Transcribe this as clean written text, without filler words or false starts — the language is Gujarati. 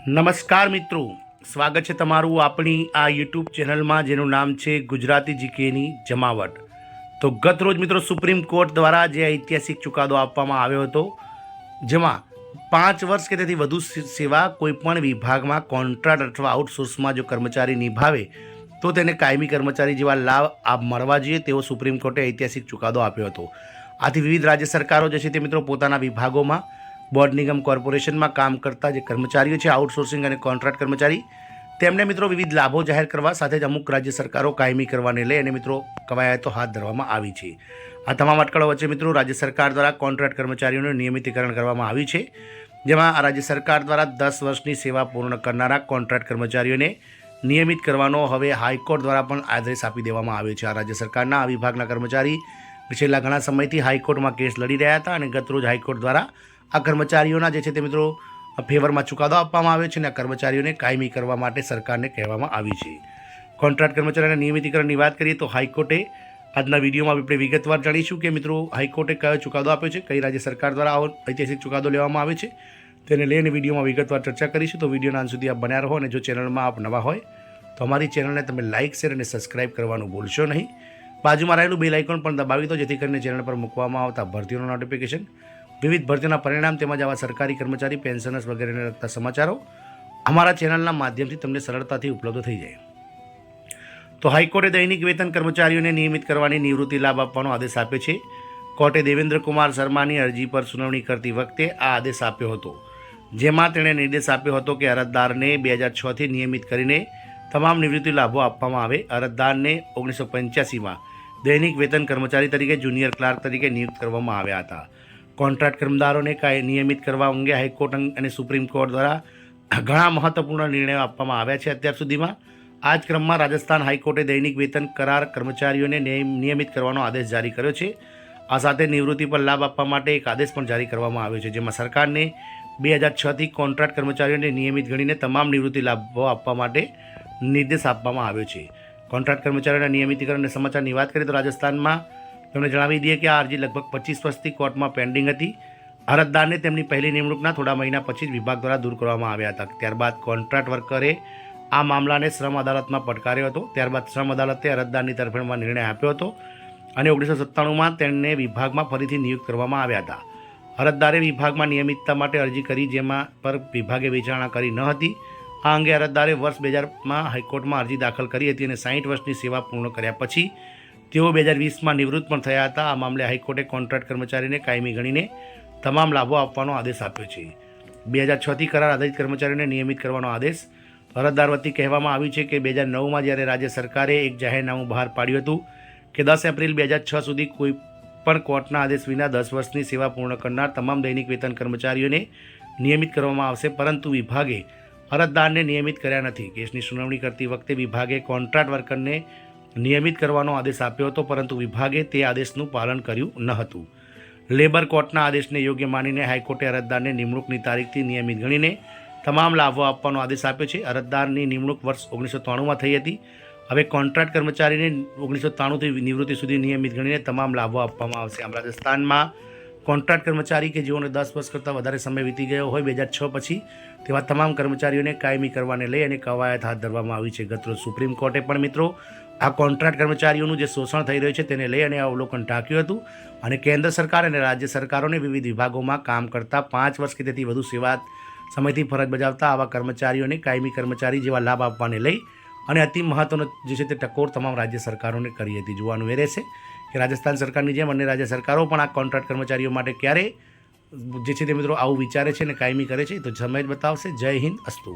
નમસ્કાર મિત્રો, સ્વાગત છે તમારું આપણી આ યુટ્યુબ ચેનલમાં જેનું નામ છે ગુજરાતી જીકેની જમાવટ. તો ગત રોજ મિત્રો સુપ્રીમ કોર્ટ દ્વારા જે ઐતિહાસિક ચુકાદો આપવામાં આવ્યો હતો, જેમાં 5 વર્ષ કે તેથી વધુ સેવા કોઈપણ વિભાગમાં કોન્ટ્રાક્ટ અથવા આઉટસોર્સમાં જો કર્મચારી નિભાવે તો તેને કાયમી કર્મચારી જેવા લાભ મળવા જોઈએ તેવો સુપ્રીમ કોર્ટે ઐતિહાસિક ચુકાદો આપ્યો હતો. આથી વિવિધ રાજ્ય સરકારો જે છે તે મિત્રો પોતાના વિભાગોમાં બોર્ડ નિગમ કોર્પોરેશનમાં કામ કરતા જે કર્મચારીઓ છે, આઉટસોર્સિંગ અને કોન્ટ્રાક્ટ કર્મચારી, તેમને મિત્રો વિવિધ લાભો જાહેર કરવા સાથે જ અમુક રાજ્ય સરકારો કાયમી કરવાને લઈ અને મિત્રો કવાયતો હાથ ધરવામાં આવી છે. આ તમામ અટકળો વચ્ચે મિત્રો રાજ્ય સરકાર દ્વારા કોન્ટ્રાક્ટ કર્મચારીઓનું નિયમિતીકરણ કરવામાં આવ્યું છે, જેમાં રાજ્ય સરકાર દ્વારા 10 વર્ષની સેવા પૂર્ણ કરનારા કોન્ટ્રાક્ટ કર્મચારીઓને નિયમિત કરવાનો હવે હાઈકોર્ટ દ્વારા પણ આદેશ આપી દેવામાં આવ્યો છે. આ રાજ્ય સરકારના આ વિભાગના કર્મચારી છેલ્લા ઘણા સમયથી હાઈકોર્ટમાં કેસ લડી રહ્યા હતા અને ગતરોજ હાઈકોર્ટ દ્વારા આ કર્મચારીઓના જે છે તે મિત્રો ફેવરમાં ચુકાદો આપવામાં આવ્યો છે અને આ કર્મચારીઓને કાયમી કરવા માટે સરકારને કહેવામાં આવી છે. કોન્ટ્રાક્ટ કર્મચારીઓના નિયમિતીકરણની વાત કરીએ તો હાઈકોર્ટે આજના વિડીયોમાં આપણે વિગતવાર જાણીશું કે મિત્રો હાઈકોર્ટે કયો ચુકાદો આપ્યો છે, કઈ રાજ્ય સરકાર દ્વારા આવો ઐતિહાસિક ચુકાદો લેવામાં આવે છે, તેને લઈને વિડીયોમાં વિગતવાર ચર્ચા કરીશું. તો વિડીયોના અંત સુધી આપ બન્યા રહો અને જો ચેનલમાં આપ નવા હોય તો અમારી ચેનલને તમે લાઇક, શેર અને સબસ્ક્રાઇબ કરવાનું ભૂલશો નહીં. બાજુમાં રહેલું બેલ આઇકોન પણ દબાવી દો જેથી કરીને ચેનલ પર મૂકવામાં આવતા ભરતીઓનું નોટિફિકેશન, વિવિધ ભરતીઓના પરિણામ તેમજ આવા સરકારી કર્મચારી, પેન્શનર્સ વગેરેને લગતા સમાચારો અમારા ચેનલના માધ્યમથી તમને સરળતાથી ઉપલબ્ધ થઈ જાય. તો હાઈકોર્ટે દૈનિક વેતન કર્મચારીઓને નિયમિત કરવાની નિવૃત્તિ લાભ આપવાનો આદેશ આપ્યો છે. કોર્ટે દેવેન્દ્ર કુમાર શર્માની અરજી પર સુનાવણી કરતી વખતે આ આદેશ આપ્યો હતો, જેમાં તેણે નિર્દેશ આપ્યો હતો કે અરજદારને 2006થી નિયમિત કરીને તમામ નિવૃત્તિ લાભો આપવામાં આવે. અરજદારને 1985માં દૈનિક વેતન કર્મચારી તરીકે જુનિયર ક્લાર્ક તરીકે નિયુક્ત કરવામાં આવ્યા હતા. કોન્ટ્રાક્ટ કર્મચારીઓને નિયમિત કરવા અંગે હાઈકોર્ટ અને સુપ્રીમ કોર્ટ દ્વારા ઘણા મહત્વપૂર્ણ નિર્ણયો આપવામાં આવ્યા છે અત્યાર સુધીમાં. આ જ ક્રમમાં રાજસ્થાન હાઈકોર્ટે દૈનિક વેતન કરાર કર્મચારીઓને નિયમિત કરવાનો આદેશ જારી કર્યો છે. આ સાથે નિવૃત્તિ પર લાભ આપવા માટે એક આદેશ પણ જારી કરવામાં આવ્યો છે, જેમાં સરકારને 2006થી કોન્ટ્રાક્ટ કર્મચારીઓને નિયમિત ગણીને તમામ નિવૃત્તિ લાભો આપવા માટે નિર્દેશ આપવામાં આવ્યો છે. કોન્ટ્રાક્ટ કર્મચારીઓના નિયમિતીકરણના સમાચારની વાત કરીએ તો રાજસ્થાનમાં તેમણે જણાવી દઈએ કે આ અરજી લગભગ 25 વર્ષથી કોર્ટમાં પેન્ડિંગ હતી. અરજદારને તેમની પહેલી નિમણૂકના થોડા મહિના પછી જ વિભાગ દ્વારા દૂર કરવામાં આવ્યા હતા. ત્યારબાદ કોન્ટ્રાક્ટ વર્કરે આ મામલાને શ્રમ અદાલતમાં પડકાર્યો હતો. ત્યારબાદ શ્રમ અદાલતે અરજદારની તરફેણમાં નિર્ણય આપ્યો હતો અને 1997માં તેમને વિભાગમાં ફરીથી નિયુક્ત કરવામાં આવ્યા હતા. અરજદારે વિભાગમાં નિયમિતતા માટે અરજી કરી, જેમાં પર વિભાગે વિચારણા કરી ન હતી. આ અંગે અરજદારે વર્ષ 2000માં હાઈકોર્ટમાં અરજી દાખલ કરી હતી અને 60 વર્ષની સેવા પૂર્ણ કર્યા પછી તેઓ 2020માં નિવૃત્ત પણ થયા હતા. આ મામલે હાઈકોર્ટે કોન્ટ્રાક્ટ કર્મચારીને કાયમી ગણીને તમામ લાભો આપવાનો આદેશ આપ્યો છે. 2006થી કરાર આધારિત કર્મચારીઓને નિયમિત કરવાનો આદેશ અરજદાર વતી કહેવામાં આવ્યું છે કે 2009માં જ્યારે રાજ્ય સરકારે એક જાહેરનામું બહાર પાડ્યું હતું કે 10 એપ્રિલ 2006 સુધી કોઈ પણ કોર્ટના આદેશ વિના 10 વર્ષની સેવા પૂર્ણ કરનાર તમામ દૈનિક વેતન કર્મચારીઓને નિયમિત કરવામાં આવશે, પરંતુ વિભાગે અરજદારને નિયમિત કર્યા નથી. કેસની સુનાવણી કરતી વખતે વિભાગે કોન્ટ્રાક્ટ વર્કરને નિયમિત કરવાનો આદેશ આપ્યો હતો, પરંતુ વિભાગે તે આદેશનું પાલન કર્યું ન હતું. લેબર કોર્ટના આદેશને યોગ્ય માનીને હાઈકોર્ટે અરજદારને નિમણૂકની તારીખથી નિયમિત ગણીને તમામ લાભો આપવાનો આદેશ આપ્યો છે. અરજદારની નિમણૂક વર્ષ 1993માં થઈ હતી. હવે કોન્ટ્રાક્ટ કર્મચારીને 1993થી નિવૃત્તિ સુધી નિયમિત ગણીને તમામ લાભો આપવામાં આવશે. આમ રાજસ્થાનમાં કોન્ટ્રાક્ટ કર્મચારી કે જેઓને 10 વર્ષ કરતાં વધારે સમય વીતી ગયો હોય 2006 પછી, તેવા તમામ કર્મચારીઓને કાયમી કરવાને લઈ અને કવાયત હાથ ધરવામાં આવી છે. ગતરોજ સુપ્રીમ કોર્ટે પણ મિત્રો આ કોન્ટ્રાક્ટ કર્મચારીઓનું જે શોષણ થઈ રહ્યું છે તેને લઈ અને અવલોકન ટાંક્યું હતું અને કેન્દ્ર સરકાર અને રાજ્ય સરકારોને વિવિધ વિભાગોમાં કામ કરતા 5 વર્ષ કે તેથી વધુ સેવા સમયથી ફરજ બજાવતા આવા કર્મચારીઓને કાયમી કર્મચારી જેવા લાભ આપવાને લઈ અને અતિ મહત્વનો જે છે તે ટકોર તમામ રાજ્ય સરકારોને કરી હતી. જોવાનું એ રહેશે કે રાજસ્થાન સરકારની જેમ અન્ય રાજ્ય સરકારો પણ આ કોન્ટ્રાક્ટ કર્મચારીઓ માટે ક્યારે જે છે તે મિત્રો આવું વિચારે છે અને કાયમી કરે છે, તો સમય જ બતાવશે. જય હિન્દ, અસ્તુ.